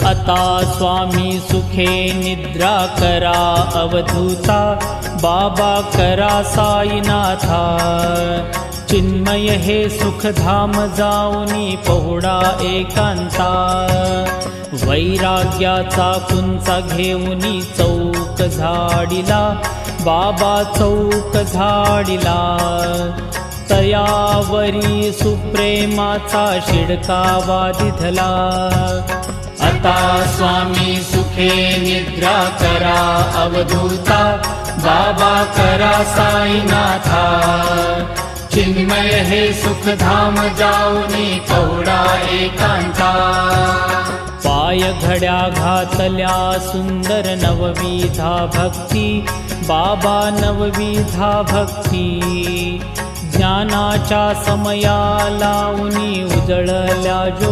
आता स्वामी सुखे निद्रा करा अवधूता, बाबा करा साईनाथा। चिन्मय हे सुखधाम जाऊनी पहुडा एकांता, वैराग्याचा कुंचा घेऊनी चौक झाडिला, बाबा चौक झाडिला। तयावरी सुप्रेमाचा शिडकावा दिधला, आता स्वामी सुखे निद्रा करा अवधूता, बाबा करा साईनाथा। चिन्मय हे सुखधाम जाऊनी पहुडा एकांता, पाय घड्या घातल्या सुंदर नवविधा भक्ती, बाबा नवविधा भक्ती। ज्ञानाच्या समया लावूनी उजळल्या जो